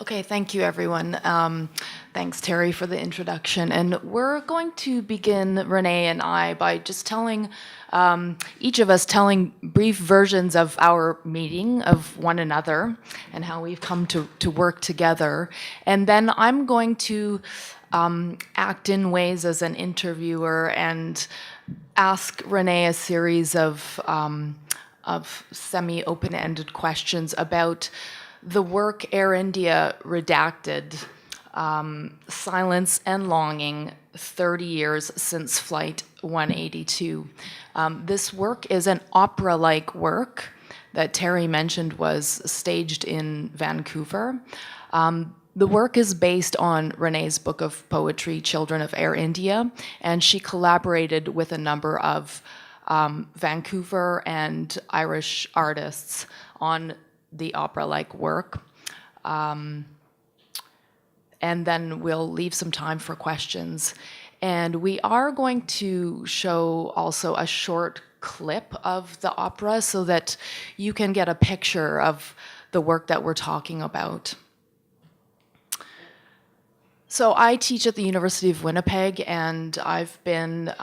Okay, thank you, everyone. Thanks, Terri, for the introduction. And we're going to begin, Renée and I, by just telling, each of us telling brief versions of our meeting of one another and how we've come to work together. And then I'm going to act in ways as an interviewer and ask Renée a series of semi-open-ended questions about the work Air India redacted, Silence and Longing, 30 years since Flight 182. This work is an opera-like work that Terri mentioned was staged in Vancouver. The work is based on Renée's book of poetry, Children of Air India, and she collaborated with a number of Vancouver and Irish artists on the opera-like work. And then we'll leave some time for questions. And we are going to show also a short clip of the opera so that you can get a picture of the work that we're talking about. So I teach at the University of Winnipeg, and I've been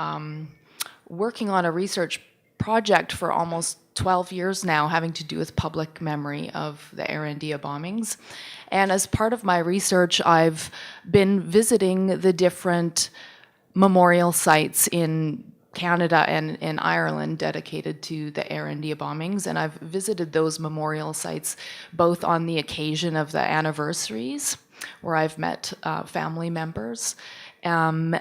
working on a research project for almost 12 years now, having to do with public memory of the Air India bombings. And as part of my research, I've been visiting the different memorial sites in Canada and in Ireland dedicated to the Air India bombings. And I've visited those memorial sites both on the occasion of the anniversaries, where I've met family members, and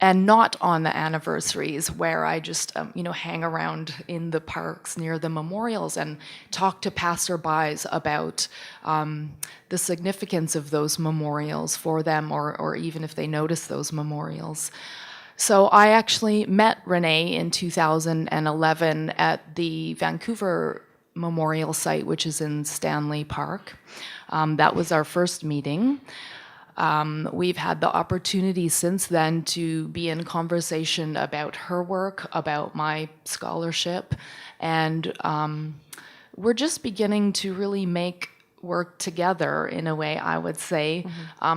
not on the anniversaries, where I just hang around in the parks near the memorials and talk to passerbys about the significance of those memorials for them, or even if they notice those memorials. So I actually met Renée in 2011 at the Vancouver Memorial Site, which is in Stanley Park. That was our first meeting. We've had the opportunity since then to be in conversation about her work, about my scholarship, and we're just beginning to really make work together in a way, I would say,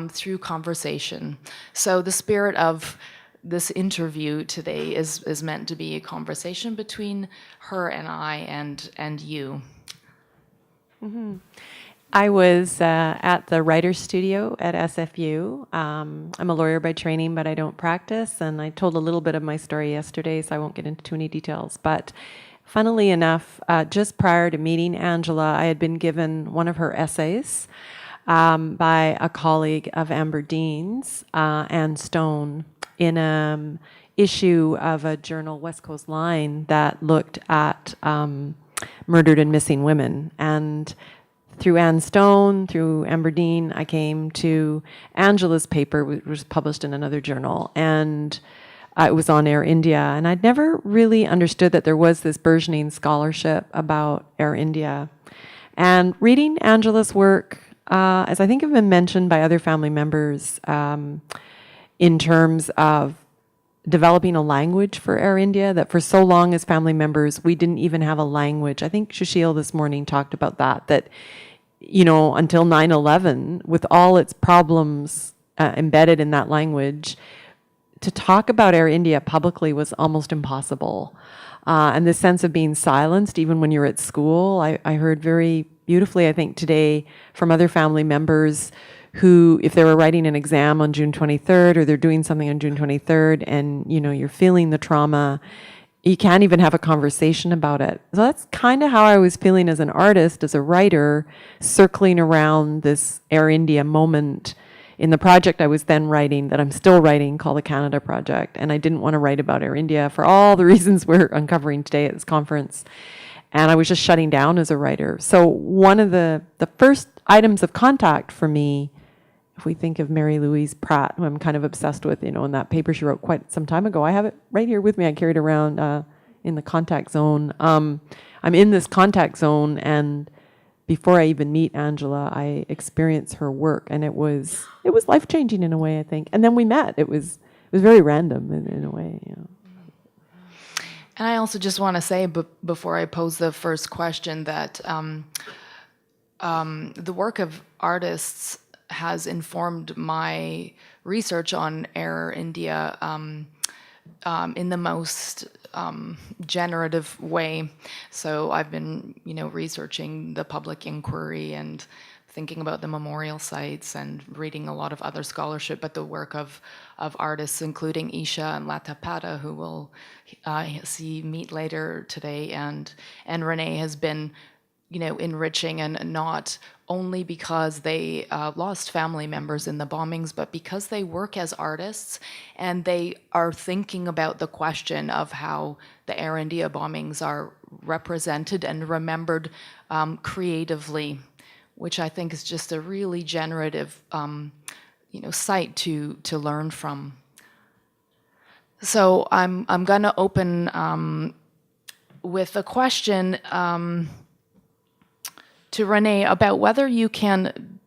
through conversation. So the spirit of this interview today is meant to be a conversation between her and I and you. Mm-hmm. I was at the writer's studio at SFU. I'm a lawyer by training, but I don't practice, and I told a little bit of my story yesterday, so I won't get into too many details. But funnily enough, just prior to meeting Angela, I had been given one of her essays by a colleague of Amber Dean's, Anne Stone, in an issue of a journal, West Coast Line, that looked at murdered and missing women. And through Anne Stone, through Amber Dean, I came to Angela's paper, which was published in another journal, and it was on Air India. And I'd never really understood that there was this burgeoning scholarship about Air India. And reading Angela's work, as I think have been mentioned by other family members, in terms of developing a language for Air India, that for so long as family members, we didn't even have a language. I think Sushil this morning talked about that, until 9/11, with all its problems embedded in that language, to talk about Air India publicly was almost impossible. And this sense of being silenced, even when you're at school, I heard very beautifully, I think, today from other family members who, if they were writing an exam on June 23rd, or they're doing something on June 23rd, and you're feeling the trauma, you can't even have a conversation about it. So that's kind of how I was feeling as an artist, as a writer, circling around this Air India moment in the project I was then writing, that I'm still writing, called the Canada Project. And I didn't want to write about Air India for all the reasons we're uncovering today at this conference. And I was just shutting down as a writer. So one of the first items of contact for me, if we think of Mary Louise Pratt, who I'm kind of obsessed with, in that paper she wrote quite some time ago. I have it right here with me. I carried it around in the contact zone. I'm in this contact zone, and before I even meet Angela, I experience her work, and it was life-changing in a way, I think. And then we met. It was very random in a way. And I also just want to say, before I pose the first question, that the work of artists has informed my research on Air India in the most generative way. So I've been, researching the public inquiry and thinking about the memorial sites and reading a lot of other scholarship, but the work of artists, including Isha and Latapata, who we'll meet later today, and Renee has been, enriching, and not only because they lost family members in the bombings, but because they work as artists and they are thinking about the question of how the Air India bombings are represented and remembered creatively, which I think is just a really generative, site to learn from. So I'm going to open with a question to Renee about whether you can,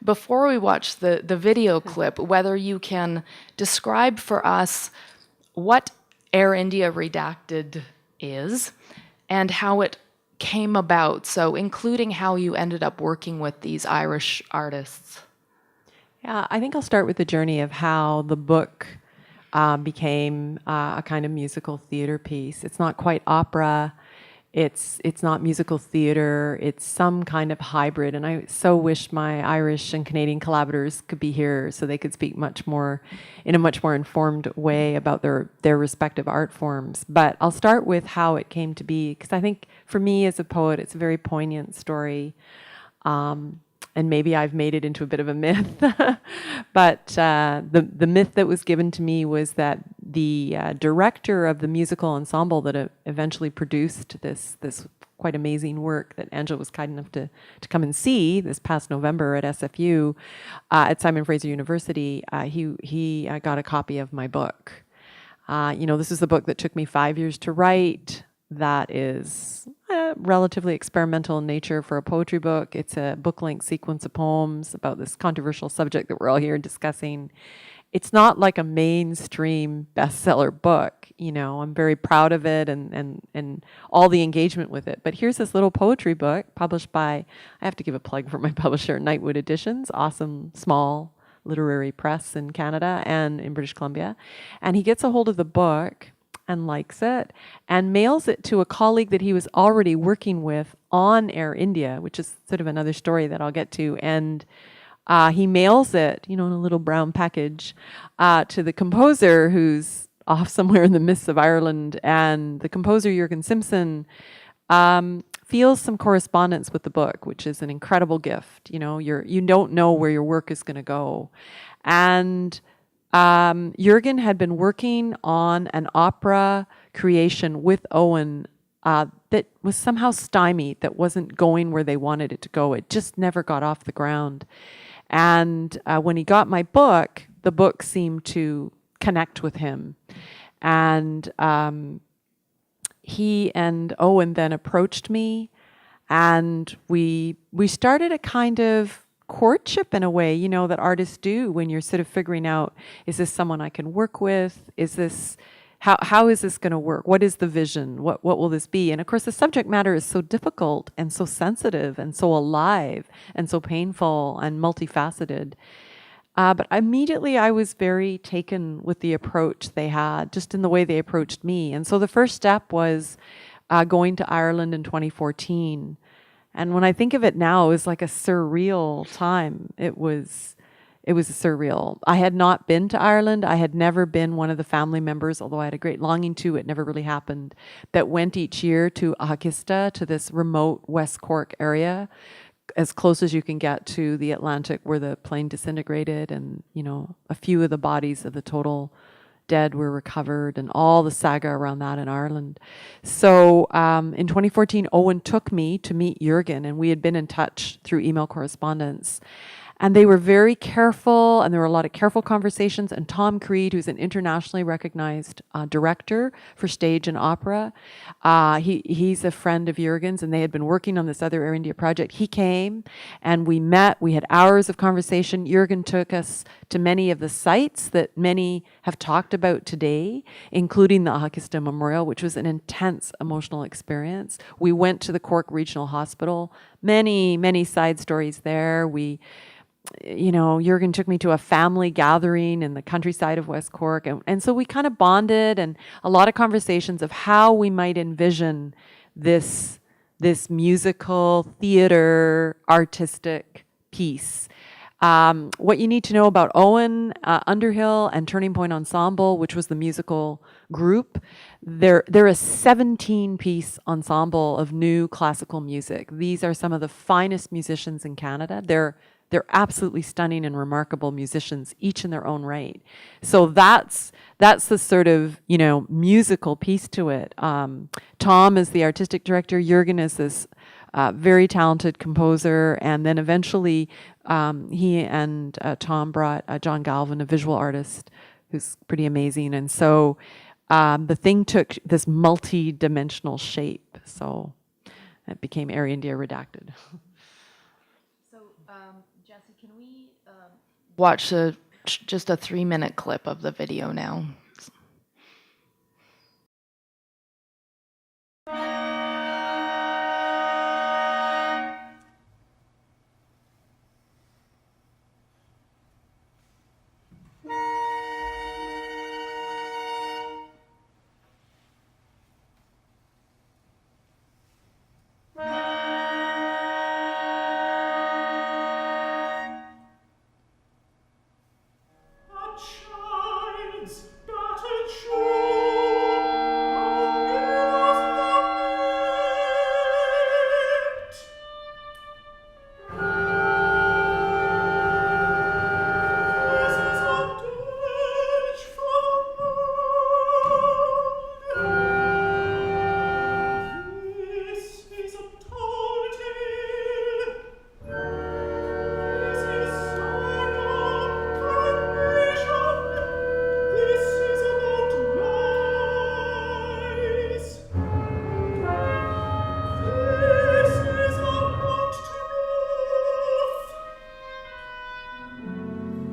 before we watch the video clip, whether you can describe for us what Air India Redacted is and how it came about, so including how you ended up working with these Irish artists. Yeah, I think I'll start with the journey of how the book became a kind of musical theater piece. It's not quite opera. It's not musical theater. It's some kind of hybrid. And I so wish my Irish and Canadian collaborators could be here so they could speak in a much more informed way about their respective art forms. But I'll start with how it came to be, because I think for me as a poet, it's a very poignant story. And maybe I've made it into a bit of a myth. But the myth that was given to me was that the director of the musical ensemble that eventually produced this quite amazing work that Angela was kind enough to come and see this past November at SFU, at Simon Fraser University, he got a copy of my book. This is the book that took me 5 years to write. That is relatively experimental in nature for a poetry book. It's a book-length sequence of poems about this controversial subject that we're all here discussing. It's not like a mainstream bestseller book. I'm very proud of it and all the engagement with it. But here's this little poetry book published by, I have to give a plug for my publisher, Nightwood Editions, awesome small literary press in Canada and in British Columbia. And he gets a hold of the book and likes it, and mails it to a colleague that he was already working with on Air India, which is sort of another story that I'll get to. And he mails it, in a little brown package, to the composer who's off somewhere in the midst of Ireland. And the composer, Jürgen Simpson, feels some correspondence with the book, which is an incredible gift. You don't know where your work is going to go. And Jürgen had been working on an opera creation with Owen that was somehow stymied, that wasn't going where they wanted it to go. It just never got off the ground. And when he got my book, the book seemed to connect with him. And he and Owen then approached me, and we started a kind of courtship in a way, that artists do when you're sort of figuring out, is this someone I can work with? Is this, how is this going to work? What is the vision? What will this be? And of course, the subject matter is so difficult and so sensitive and so alive and so painful and multifaceted. But immediately I was very taken with the approach they had, just in the way they approached me. And so the first step was going to Ireland in 2014. And when I think of it now, it was like a surreal time. It was surreal. I had not been to Ireland. I had never been one of the family members, although I had a great longing to. It never really happened. That went each year to Ahakista, to this remote West Cork area, as close as you can get to the Atlantic, where the plane disintegrated, and a few of the bodies of the total dead were recovered, and all the saga around that in Ireland. So in 2014, Owen took me to meet Jürgen, and we had been in touch through email correspondence. And they were very careful, and there were a lot of careful conversations. And Tom Creed, who's an internationally recognized director for stage and opera, he's a friend of Jürgen's, and they had been working on this other Air India project. He came, and we met. We had hours of conversation. Jürgen took us to many of the sites that many have talked about today, including the Ahakista Memorial, which was an intense emotional experience. We went to the Cork Regional Hospital many side stories there. Jürgen took me to a family gathering in the countryside of West Cork. And so we kind of bonded, and a lot of conversations of how we might envision this musical, theater, artistic piece. What you need to know about Owen, Underhill, and Turning Point Ensemble, which was the musical group, they're a 17-piece ensemble of new classical music. These are some of the finest musicians in Canada. They're absolutely stunning and remarkable musicians, each in their own right. So that's the sort of, musical piece to it. Tom is the artistic director. Jürgen is this very talented composer. And then eventually he and Tom brought John Galvin, a visual artist who's pretty amazing. And so the thing took this multi-dimensional shape. So it became Air India Redacted. Can we watch just a 3-minute clip of the video now?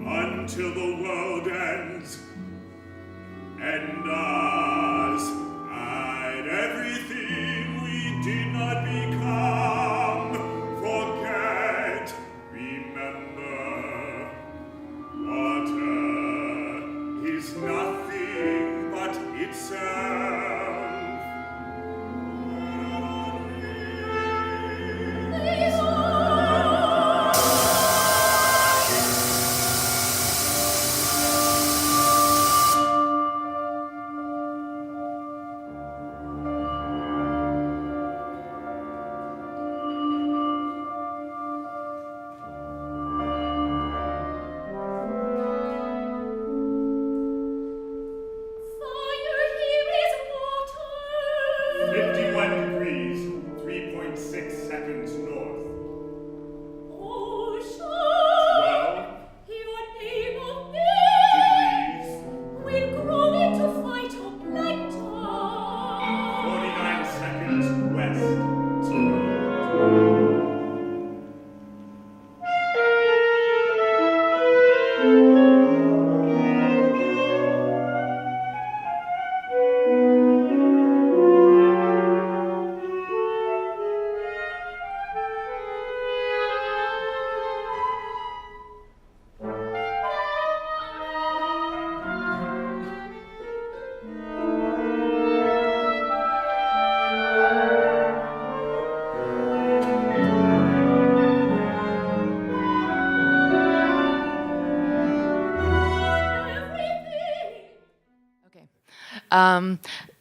Until the world ends, and us, and everything we did not become, forget, remember, water is nothing but itself.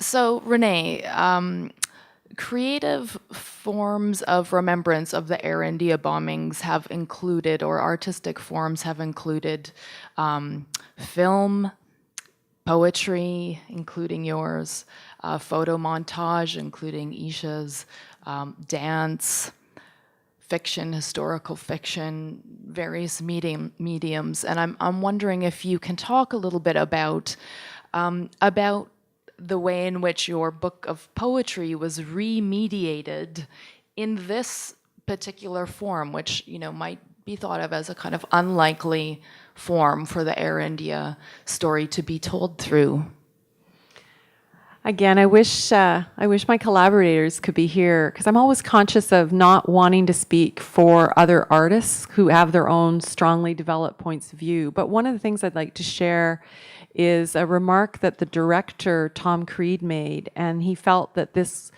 So Renée, creative forms of remembrance of the Air India bombings have included, or artistic forms have included, film, poetry, including yours, photo montage, including Isha's, dance, fiction, historical fiction, various mediums. And I'm wondering if you can talk a little bit about the way in which your book of poetry was remediated in this particular form, which might be thought of as a kind of unlikely form for the Air India story to be told through. Again, I wish my collaborators could be here, because I'm always conscious of not wanting to speak for other artists who have their own strongly developed points of view. But one of the things I'd like to share is a remark that the director, Tom Creed, made, and he felt that this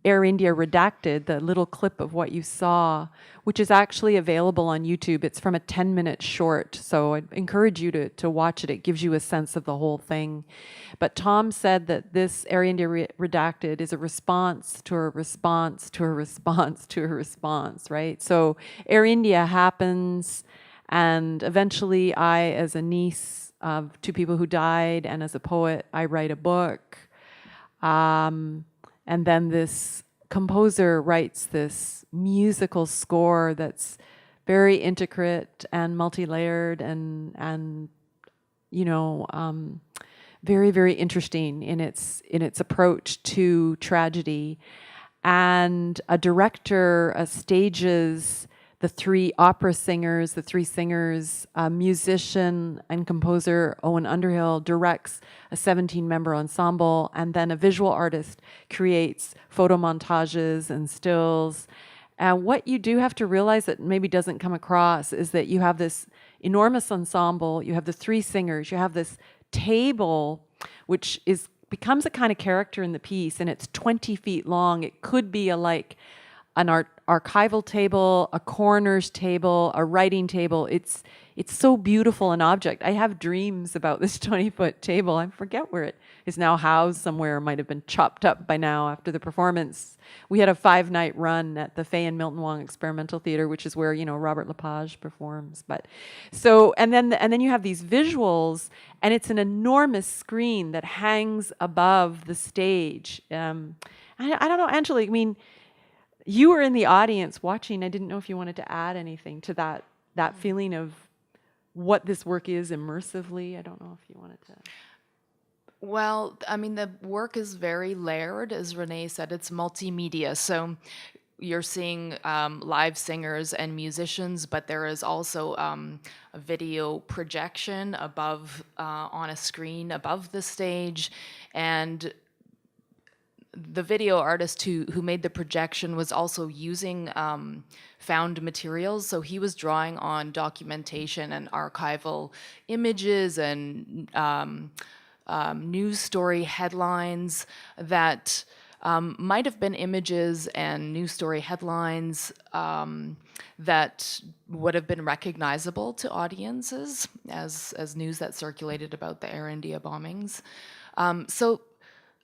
Air India redacted, the little clip of what you saw, which is actually available on YouTube. It's from a 10-minute short, so I'd encourage you to watch it. It gives you a sense of the whole thing. But Tom said that this Air India redacted is a response to a response to a response to a response, right? So Air India happens, and eventually I, as a niece of two people who died, and as a poet, I write a book. And then this composer writes this musical score that's very intricate and multi-layered and very, very interesting in its approach to tragedy. And a director stages the three opera singers, the three singers, a musician and composer, Owen Underhill, directs a 17-member ensemble, and then a visual artist creates photo montages and stills. And what you do have to realize that maybe doesn't come across is that you have this enormous ensemble, you have the three singers, you have this table, which becomes a kind of character in the piece, and it's 20 feet long. It could be an archival table, a coroner's table, a writing table. It's so beautiful an object. I have dreams about this 20-foot table. I forget where it is now housed somewhere. It might have been chopped up by now after the performance. We had a 5-night run at the Fay and Milton Wong Experimental Theatre, which is where Robert Lepage performs. And then you have these visuals, and it's an enormous screen that hangs above the stage. I don't know, Angela. I mean, you were in the audience watching. I didn't know if you wanted to add anything to that feeling of what this work is immersively. I don't know if you wanted to. Well, I mean, the work is very layered. As Renee said, it's multimedia. So you're seeing live singers and musicians, but there is also a video projection above on a screen above the stage. And the video artist who made the projection was also using found materials. So he was drawing on documentation and archival images and news story headlines that might have been images and news story headlines that would have been recognizable to audiences as news that circulated about the Air India bombings.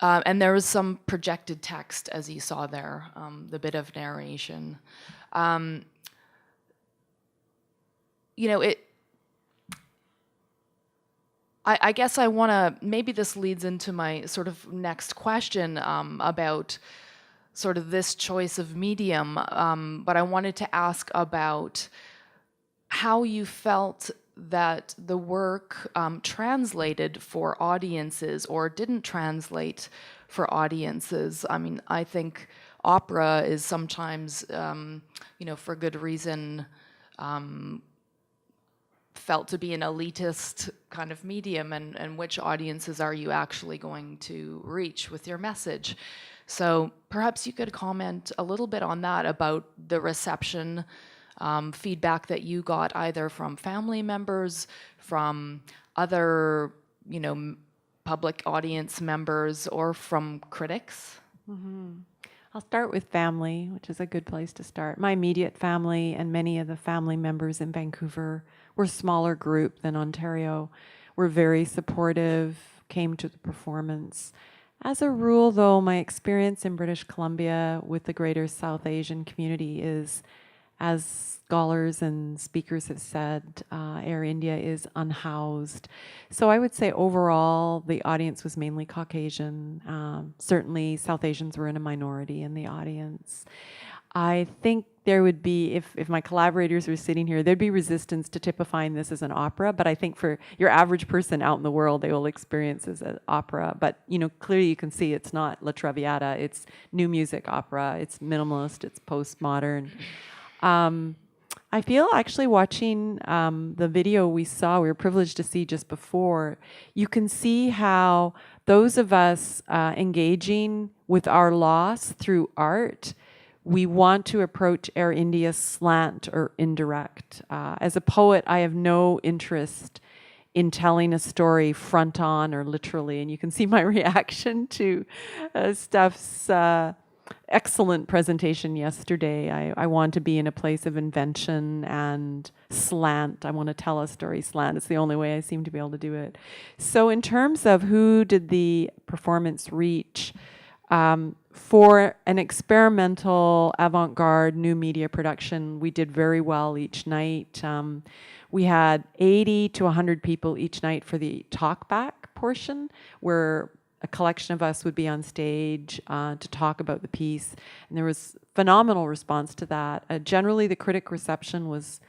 And there was some projected text, as you saw there, the bit of narration. I guess I want to, maybe this leads into my sort of next question about sort of this choice of medium, but I wanted to ask about how you felt that the work translated for audiences or didn't translate for audiences. I mean, I think opera is sometimes, for good reason, felt to be an elitist kind of medium, and which audiences are you actually going to reach with your message? So perhaps you could comment a little bit on that, about the reception, feedback that you got either from family members, from other, public audience members, or from critics. Mm-hmm. I'll start with family, which is a good place to start. My immediate family and many of the family members in Vancouver, we're a smaller group than Ontario, were very supportive, came to the performance. As a rule, though, my experience in British Columbia with the greater South Asian community is, as scholars and speakers have said, Air India is unhoused. So I would say overall the audience was mainly Caucasian. Certainly South Asians were in a minority in the audience. I think there would be, if my collaborators were sitting here, there'd be resistance to typifying this as an opera, but I think for your average person out in the world, they will experience this as opera. But clearly you can see it's not La Traviata, it's new music opera, it's minimalist, it's postmodern. I feel actually watching the video we were privileged to see just before, you can see how those of us engaging with our loss through art, we want to approach Air India slant or indirect. As a poet, I have no interest in telling a story front on or literally, and you can see my reaction to Steph's excellent presentation yesterday. I want to be in a place of invention and slant. I want to tell a story slant. It's the only way I seem to be able to do it. So in terms of who did the performance reach, for an experimental avant-garde new media production, we did very well each night. We had 80 to 100 people each night for the talkback portion, where a collection of us would be on stage to talk about the piece. And there was phenomenal response to that. Generally, the critic reception was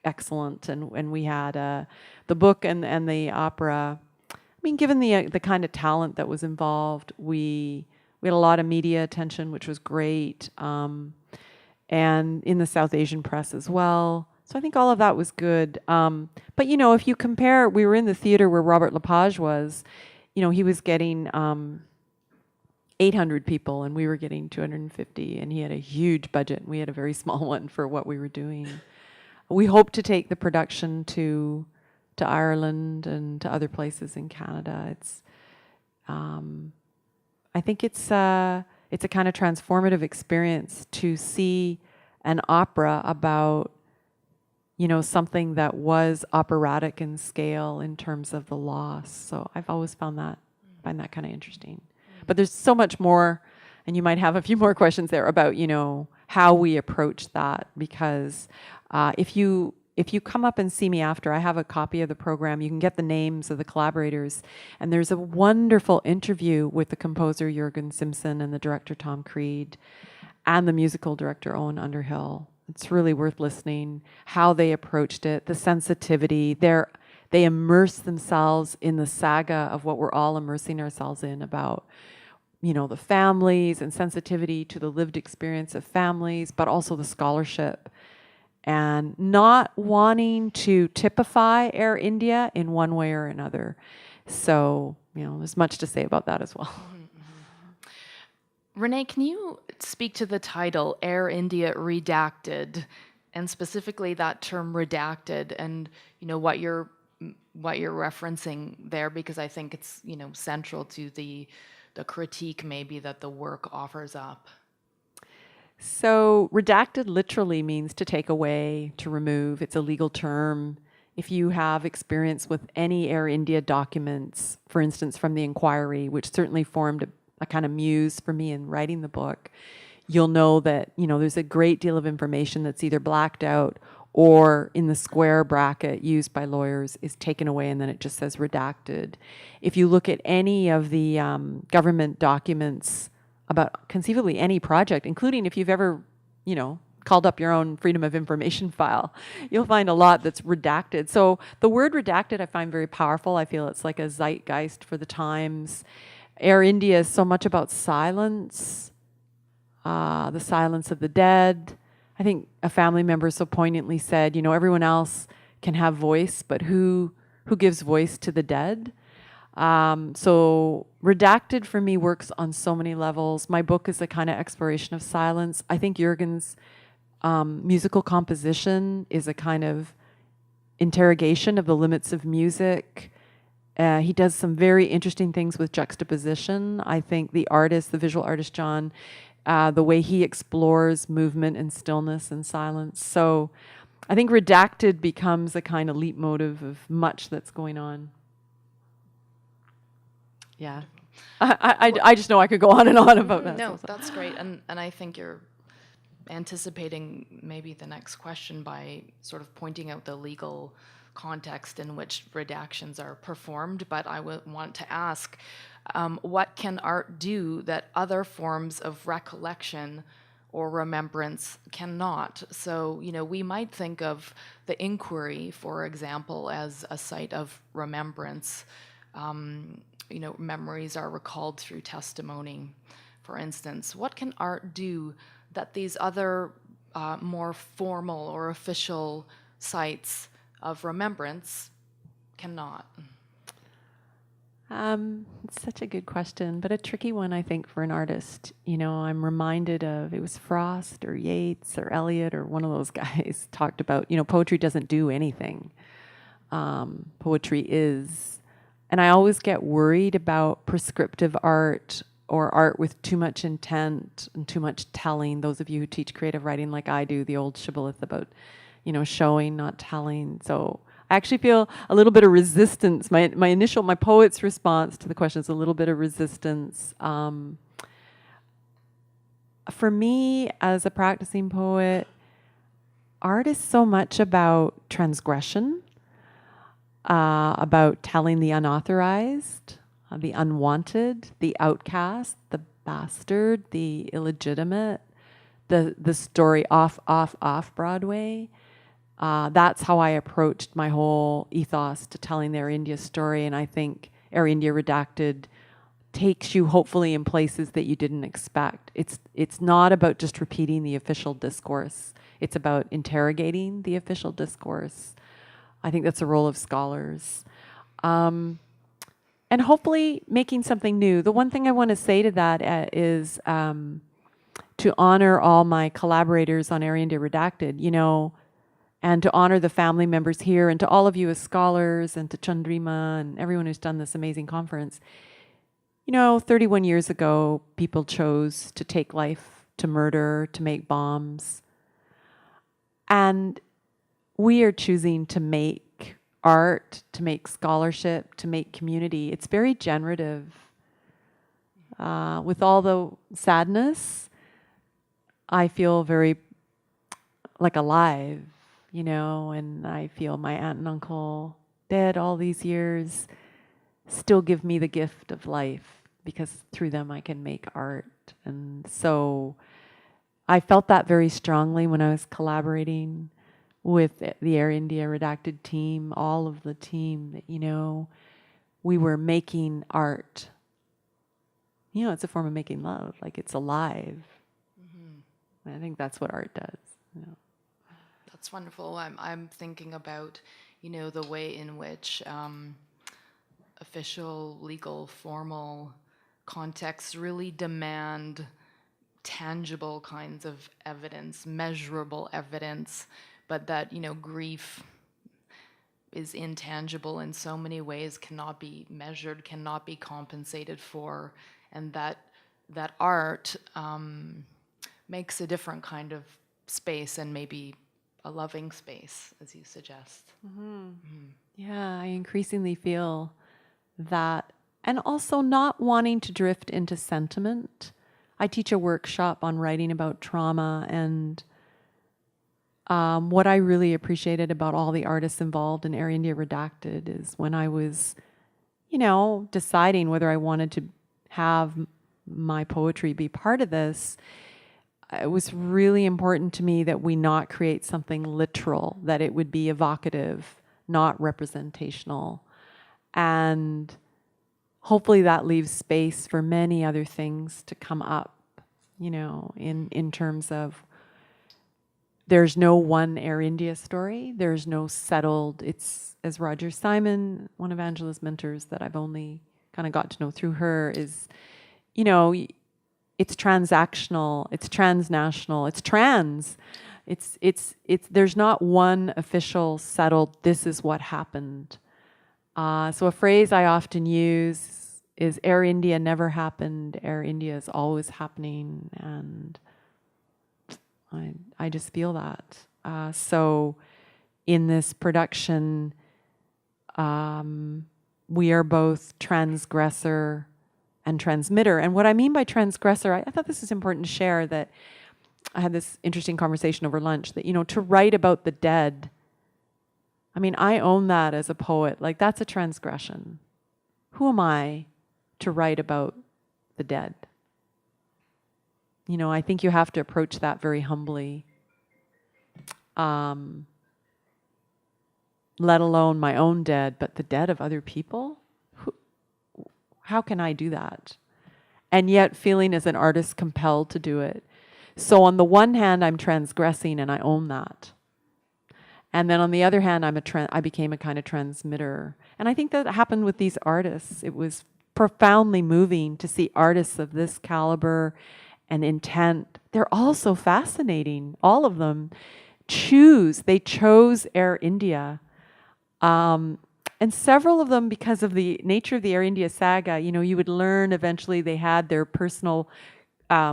excellent, and we had the book and the opera. I mean, given the kind of talent that was involved, we had a lot of media attention, which was great, and in the South Asian press as well. So I think all of that was good. But, you know, if you compare, we were in the theater where Robert Lepage was, you know, he was getting 800 people and we were getting 250, and he had a huge budget and we had a very small one for what we were doing. We hope to take the production to Ireland and to other places in Canada. It's, I think it's a kind of transformative experience to see an opera about, you know, something that was operatic in scale in terms of the loss. So I've always find that kind of interesting. But there's so much more, and you might have a few more questions there about, you know, how we approach that, because if you come up and see me after, I have a copy of the program. You can get the names of the collaborators, and there's a wonderful interview with the composer Jürgen Simpson and the director Tom Creed and the musical director Owen Underhill. It's really worth listening, how they approached it, the sensitivity. They immerse themselves in the saga of what we're all immersing ourselves in about, you know, the families and sensitivity to the lived experience of families, but also the scholarship, and not wanting to typify Air India in one way or another. So, you know, there's much to say about that as well. Renée, can you speak to the title, Air India Redacted, and specifically that term redacted, and, you know, what you're referencing there, because I think it's, you know, central to the critique maybe that the work offers up. So redacted literally means to take away, to remove. It's a legal term. If you have experience with any Air India documents, for instance, from the inquiry, which certainly formed a kind of muse for me in writing the book, you'll know that, you know, there's a great deal of information that's either blacked out or in the square bracket used by lawyers is taken away, and then it just says redacted. If you look at any of the government documents about conceivably any project, including if you've ever, you know, called up your own Freedom of Information file, you'll find a lot that's redacted. So the word redacted I find very powerful. I feel it's like a zeitgeist for the times. Air India is so much about silence, the silence of the dead. I think a family member so poignantly said, you know, everyone else can have voice, but who gives voice to the dead? So redacted for me works on so many levels. My book is a kind of exploration of silence. I think Jürgen's musical composition is a kind of interrogation of the limits of music. He does some very interesting things with juxtaposition. I think the artist, the visual artist John, the way he explores movement and stillness and silence. So I think redacted becomes a kind of leitmotif of much that's going on. Yeah. I just know I could go on and on about that. No, that's great. And I think you're anticipating maybe the next question by sort of pointing out the legal context in which redactions are performed, but I would want to ask, what can art do that other forms of recollection or remembrance cannot? So, you know, we might think of the inquiry, for example, as a site of remembrance. You know, memories are recalled through testimony, for instance. What can art do that these other more formal or official sites of remembrance cannot? It's such a good question, but a tricky one, I think, for an artist. I'm reminded of, it was Frost or Yeats or Eliot or one of those guys talked about, poetry doesn't do anything. Poetry is. And I always get worried about prescriptive art or art with too much intent and too much telling. Those of you who teach creative writing like I do, the old shibboleth about, showing, not telling. So I actually feel a little bit of resistance. My poet's response to the question is a little bit of resistance. For me, as a practicing poet, art is so much about transgression, about telling the unauthorized, the unwanted, the outcast, the bastard, the illegitimate, the story off Broadway. That's how I approached my whole ethos to telling the Air India story, and I think Air India Redacted takes you hopefully in places that you didn't expect. It's not about just repeating the official discourse. It's about interrogating the official discourse. I think that's the role of scholars. And hopefully making something new. The one thing I want to say to that is to honor all my collaborators on Air India Redacted, and to honor the family members here, and to all of you as scholars, and to Chandrima and everyone who's done this amazing conference. 31 years ago, people chose to take life, to murder, to make bombs. And we are choosing to make art, to make scholarship, to make community. It's very generative. With all the sadness, I feel very alive, and I feel my aunt and uncle, dead all these years, still give me the gift of life, because through them I can make art. And so I felt that very strongly when I was collaborating with the Air India Redacted team, all of the team, that, we were making art. It's a form of making love, it's alive. Mm-hmm. I think that's what art does. That's wonderful. I'm thinking about, the way in which official, legal, formal contexts really demand tangible kinds of evidence, measurable evidence, but that, grief is intangible in so many ways, cannot be measured, cannot be compensated for, and that art makes a different kind of space, and maybe a loving space, as you suggest. Mm-hmm. Mm-hmm. Yeah, I increasingly feel that, and also not wanting to drift into sentiment. I teach a workshop on writing about trauma, and what I really appreciated about all the artists involved in Air India Redacted is when I was, deciding whether I wanted to have my poetry be part of this, it was really important to me that we not create something literal, that it would be evocative, not representational. And hopefully that leaves space for many other things to come up, in terms of there's no one Air India story. There's no settled, it's, as Roger Simon, one of Angela's mentors that I've only kind of got to know through her, is, it's transactional, it's transnational, it's trans. It's there's not one official settled, this is what happened. So a phrase I often use is Air India never happened, Air India is always happening, and I just feel that. So in this production, we are both transgressor and transmitter. And what I mean by transgressor, I thought this is important to share, that I had this interesting conversation over lunch, that, to write about the dead, I own that as a poet. That's a transgression. Who am I to write about the dead? I think you have to approach that very humbly. Let alone my own dead, but the dead of other people? How can I do that? And yet feeling as an artist compelled to do it. So on the one hand, I'm transgressing and I own that. And then on the other hand, I became a kind of transmitter. And I think that happened with these artists. It was profoundly moving to see artists of this caliber and intent. They're all so fascinating. All of them they chose Air India. And several of them, because of the nature of the Air India saga, you would learn eventually they had their personal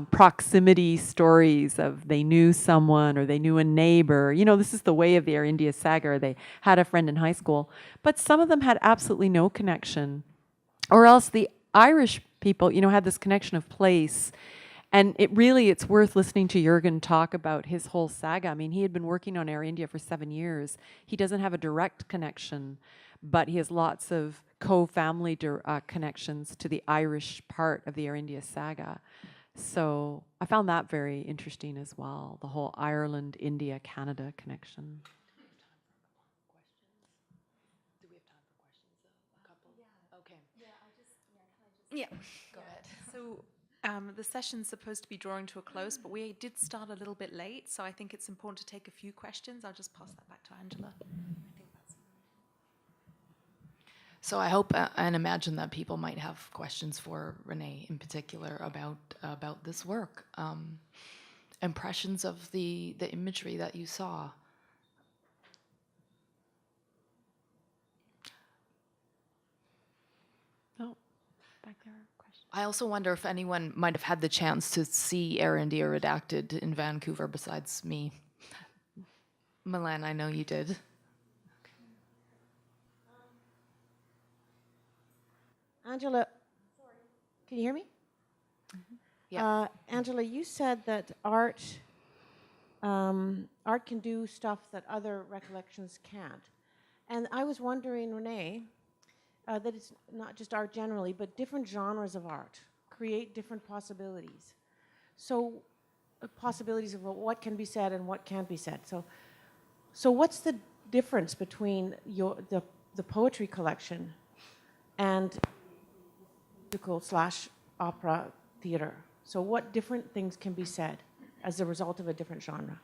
proximity stories of they knew someone or they knew a neighbor. This is the way of the Air India saga, or they had a friend in high school. But some of them had absolutely no connection. Or else the Irish people, had this connection of place. And it's worth listening to Jürgen talk about his whole saga. I mean, he had been working on Air India for 7 years. He doesn't have a direct connection, but he has lots of co-family connections to the Irish part of the Air India saga. So I found that very interesting as well, the whole Ireland, India, Canada connection. Do we have time for questions? A couple? Yeah. Okay. Yeah, go ahead. So the session's supposed to be drawing to a close, but we did start a little bit late, so I think it's important to take a few questions. I'll just pass that back to Angela. So I hope and imagine that people might have questions for Renée in particular about this work. Impressions of the imagery that you saw. Oh, back there. I also wonder if anyone might have had the chance to see Air India Redacted in Vancouver besides me. Milan, I know you did. Angela, can you hear me? Mm-hmm. Yeah. Angela, you said that art can do stuff that other recollections can't. And I was wondering, Renée, that it's not just art generally, but different genres of art create different possibilities. So possibilities of what can be said and what can't be said. So what's the difference between the poetry collection and musical/opera theater? So what different things can be said as a result of a different genre?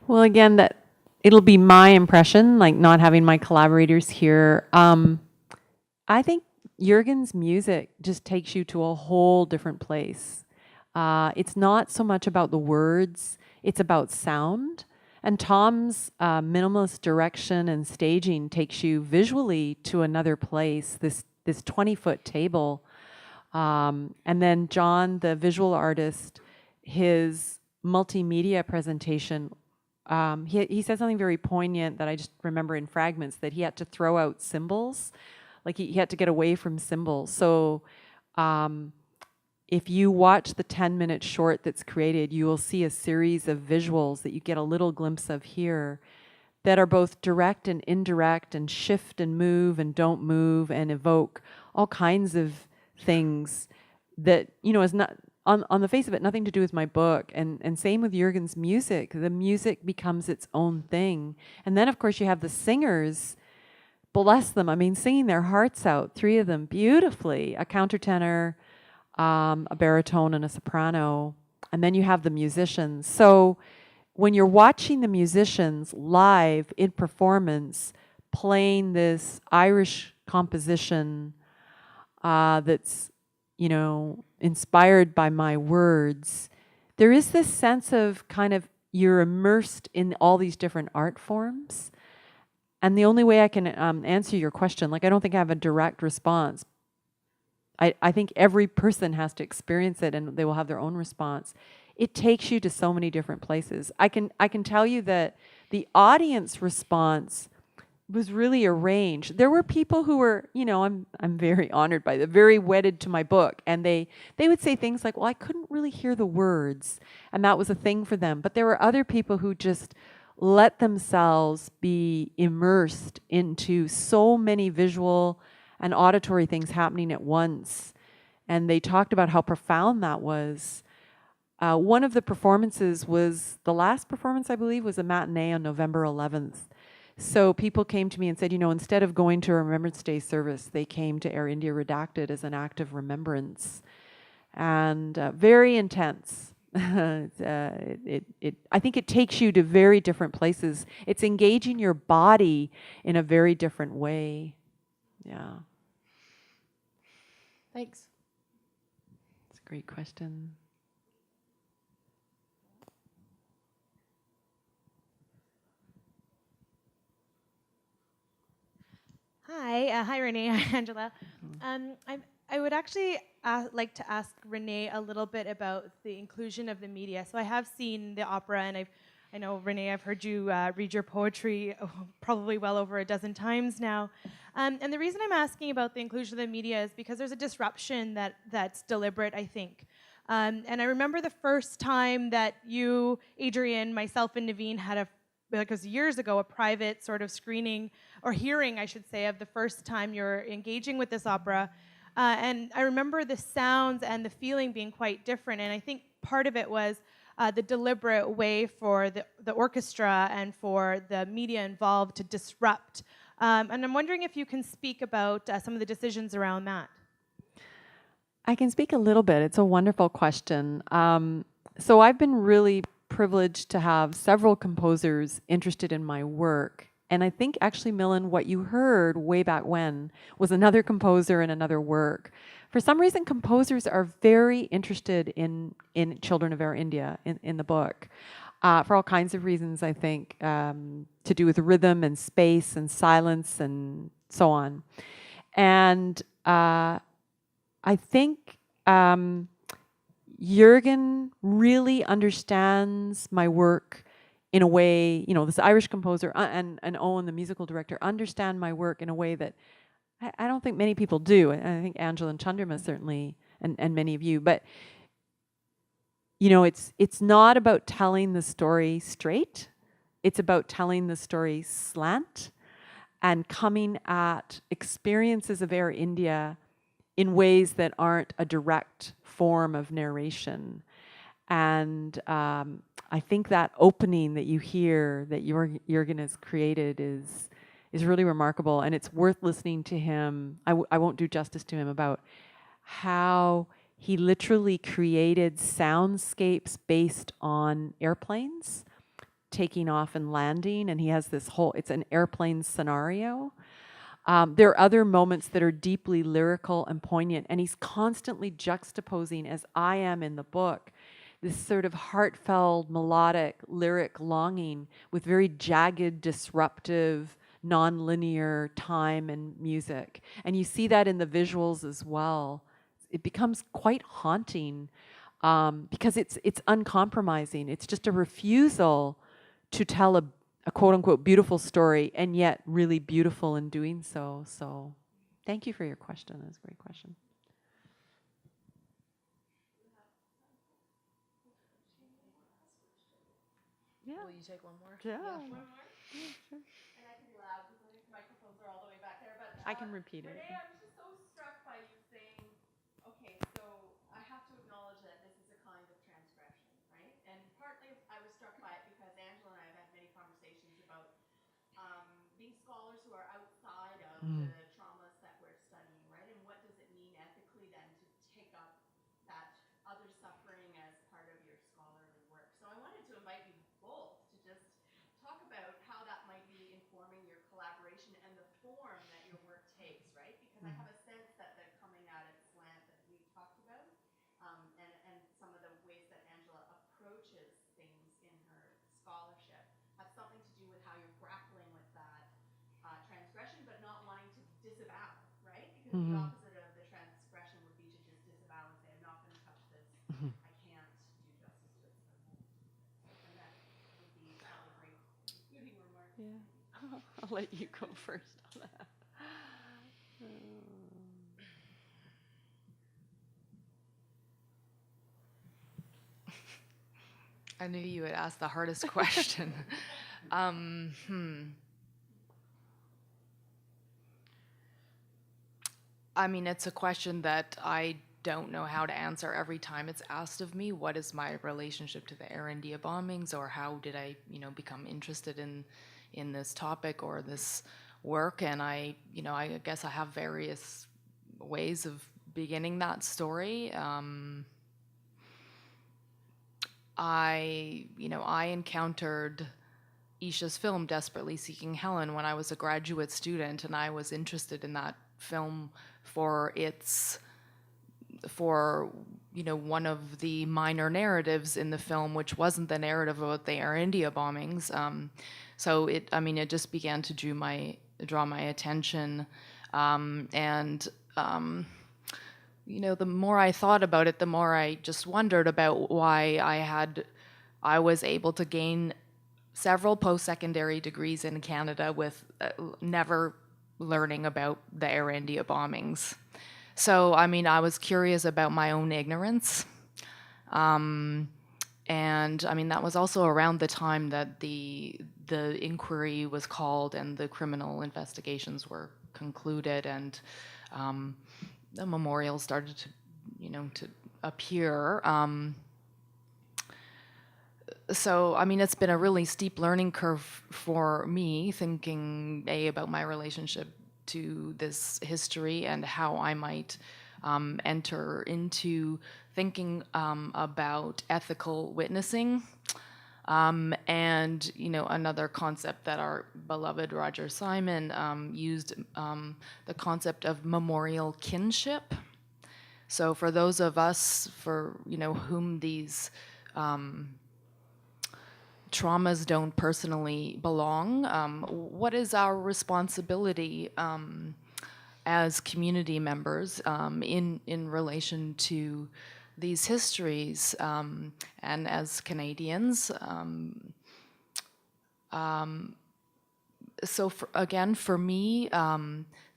Well, again, that it'll be my impression, like not having my collaborators here. I think Jürgen's music just takes you to a whole different place. It's not so much about the words, it's about sound. And Tom's minimalist direction and staging takes you visually to another place, this 20-foot table. And then John, the visual artist, his multimedia presentation, he said something very poignant that I just remember in fragments, that he had to throw out symbols. Like he had to get away from symbols. So if you watch the 10-minute short that's created, you will see a series of visuals that you get a little glimpse of here that are both direct and indirect and shift and move and don't move and evoke all kinds of things that, is not, on the face of it, nothing to do with my book. And same with Jürgen's music. The music becomes its own thing. And then, of course, you have the singers. Bless them. I mean, singing their hearts out, 3 of them beautifully, a countertenor, a baritone, and a soprano. And then you have the musicians. So when you're watching the musicians live in performance, playing this Irish composition that's, inspired by my words, there is this sense of kind of you're immersed in all these different art forms. And the only way I can answer your question, I don't think I have a direct response. I think every person has to experience it and they will have their own response. It takes you to so many different places. I can tell you that the audience response was really arranged. There were people who were, I'm very honored by that, very wedded to my book. And they would say things like, well, I couldn't really hear the words. And that was a thing for them. But there were other people who just let themselves be immersed into so many visual and auditory things happening at once. And they talked about how profound that was. One of the performances was, the last performance, I believe, was a matinee on November 11th. So people came to me and said, instead of going to a Remembrance Day service, they came to Air India Redacted as an act of remembrance. And very intense. I think it takes you to very different places. It's engaging your body in a very different way. Yeah. Thanks. It's a great question. Hi, Renee. Hi, Angela. I would actually like to ask Renee a little bit about the inclusion of the media. So I have seen the opera, and I know, Renee, I've heard you read your poetry probably well over a dozen times now. And the reason I'm asking about the inclusion of the media is because there's a disruption that's deliberate, I think. And I remember the first time that you, Adrian, myself, and Naveen had because years ago, a private sort of screening, or hearing, I should say, of the first time you're engaging with this opera. And I remember the sounds and the feeling being quite different. And I think part of it was the deliberate way for the orchestra and for the media involved to disrupt. And I'm wondering if you can speak about some of the decisions around that. I can speak a little bit. It's a wonderful question. So I've been really privileged to have several composers interested in my work. And I think actually, Millen, what you heard way back when was another composer and another work. For some reason, composers are very interested in Children of Air India in the book, for all kinds of reasons, I think, to do with rhythm and space and silence and so on. And I think Jürgen really understands my work in a way, this Irish composer and Owen, the musical director, understand my work in a way that I don't think many people do. And I think Angela and Chandrama certainly, and many of you. But, it's not about telling the story straight. It's about telling the story slant and coming at experiences of Air India in ways that aren't a direct form of narration. And I think that opening that you hear that Jürgen has created is really remarkable, and it's worth listening to him. I won't do justice to him about how he literally created soundscapes based on airplanes taking off and landing, and he has this it's an airplane scenario. There are other moments that are deeply lyrical and poignant, and he's constantly juxtaposing, as I am in the book, this sort of heartfelt, melodic, lyric longing with very jagged, disruptive, non-linear time and music. And you see that in the visuals as well. It becomes quite haunting because it's uncompromising. It's just a refusal to tell a quote-unquote beautiful story, and yet really beautiful in doing so. So thank you for your question. That's a great question. Yeah. Will you take one more? Yeah. One more? Yeah, sure. And I can be loud because I think the microphones are all the way back there. But I can repeat it. Renee, I was just so struck by you saying, okay, so I have to acknowledge that this is a kind of transgression, right? And partly I was struck by it because Angela and I have had many conversations about being scholars who are outside of the traumas that we're studying, right? And what does it mean ethically then to take up that other suffering as part of your scholarly work? So I wanted to invite you both to just talk about how that might be informing your collaboration and the form that your work takes, right? Because I have a sense that the coming at it slant that we talked about, and some of the ways that Angela approaches things in her scholarship have something to do with how you're grappling with that transgression, but not wanting to disavow, right? Because the opposite of the transgression would be to just disavow and say, I'm not going to touch this. I can't do justice to it. And that would be probably great concluding remarks. Yeah. I'll let you go first on that. I knew you would ask the hardest question. I mean, it's a question that I don't know how to answer every time it's asked of me. What is my relationship to the Air India bombings, or how did I, become interested in this topic or this work? And I guess I have various ways of beginning that story. I encountered Isha's film Desperately Seeking Helen when I was a graduate student, and I was interested in that film for one of the minor narratives in the film, which wasn't the narrative about the Air India bombings. So it just began to draw my attention, and the more I thought about it, the more I just wondered about why I was able to gain several post-secondary degrees in Canada with never learning about the Air India bombings. So, I was curious about my own ignorance. And, that was also around the time that the inquiry was called and the criminal investigations were concluded, and the memorial started to appear. So, it's been a really steep learning curve for me, thinking about my relationship to this history and how I might enter into thinking about ethical witnessing. And, another concept that our beloved Roger Simon used, the concept of memorial kinship. So for those of us whom these traumas don't personally belong, what is our responsibility as community members in relation to these histories, and as Canadians? So for me,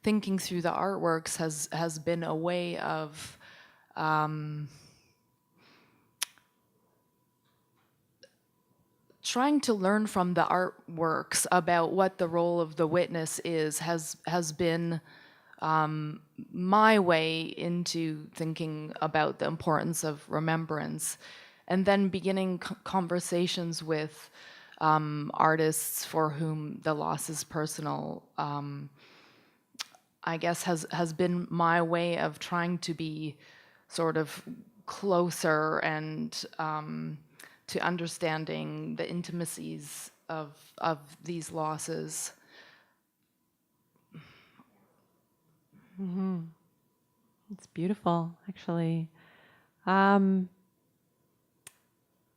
thinking through the artworks has been a way of trying to learn from the artworks about what the role of the witness is, has been my way into thinking about the importance of remembrance, and then beginning conversations with artists for whom the loss is personal. I guess has been my way of trying to be sort of closer and to understanding the intimacies of these losses. Mm-hmm. It's beautiful, actually.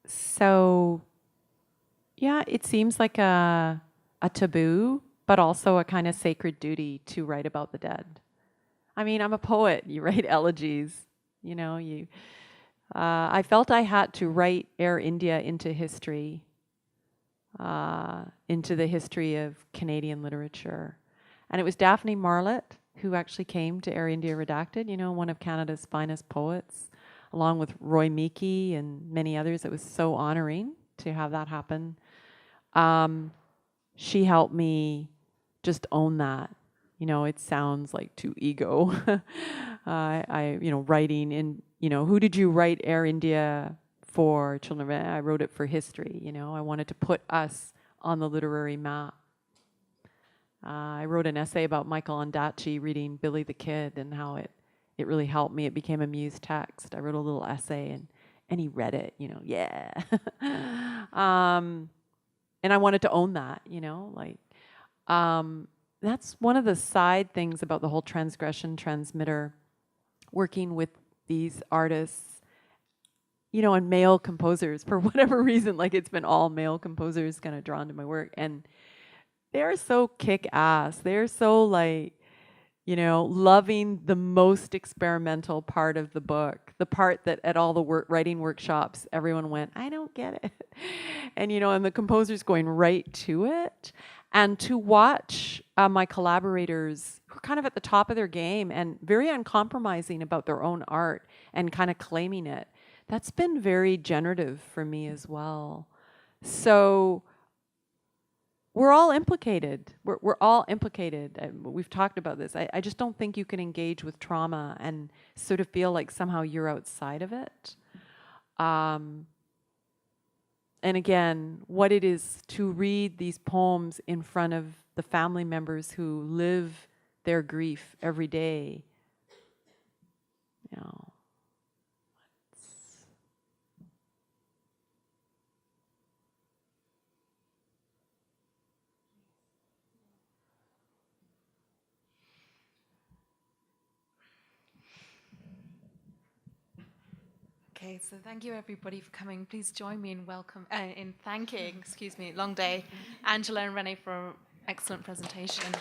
So, yeah, it seems like a taboo, but also a kind of sacred duty to write about the dead. I'm a poet. You write elegies. I felt I had to write Air India into history, into the history of Canadian literature. And it was Daphne Marlett who actually came to Air India Redacted, one of Canada's finest poets, along with Roy Meeky and many others. It was so honoring to have that happen. She helped me just own that. It sounds like too ego. Writing in, who did you write Air India for? Children, I wrote it for history. I wanted to put us on the literary map. I wrote an essay about Michael Ondaatje reading Billy the Kid and how it really helped me. It became a muse text. I wrote a little essay and he read it, yeah. And I wanted to own that, that's one of the side things about the whole transgression transmitter, working with these artists, and male composers for whatever reason. Like, it's been all male composers kind of drawn to my work, and they're so kick-ass. They're so loving the most experimental part of the book, the part that at all the writing workshops, everyone went, I don't get it. And, and the composer's going right to it. And to watch my collaborators who are kind of at the top of their game and very uncompromising about their own art and kind of claiming it, that's been very generative for me as well. So we're all implicated. We're all implicated. We've talked about this. I just don't think you can engage with trauma and sort of feel like somehow you're outside of it. And again, what it is to read these poems in front of the family members who live their grief every day. Okay, so thank you everybody for coming. Please join me in thanking, excuse me, long day, Angela and Renée for an excellent presentation.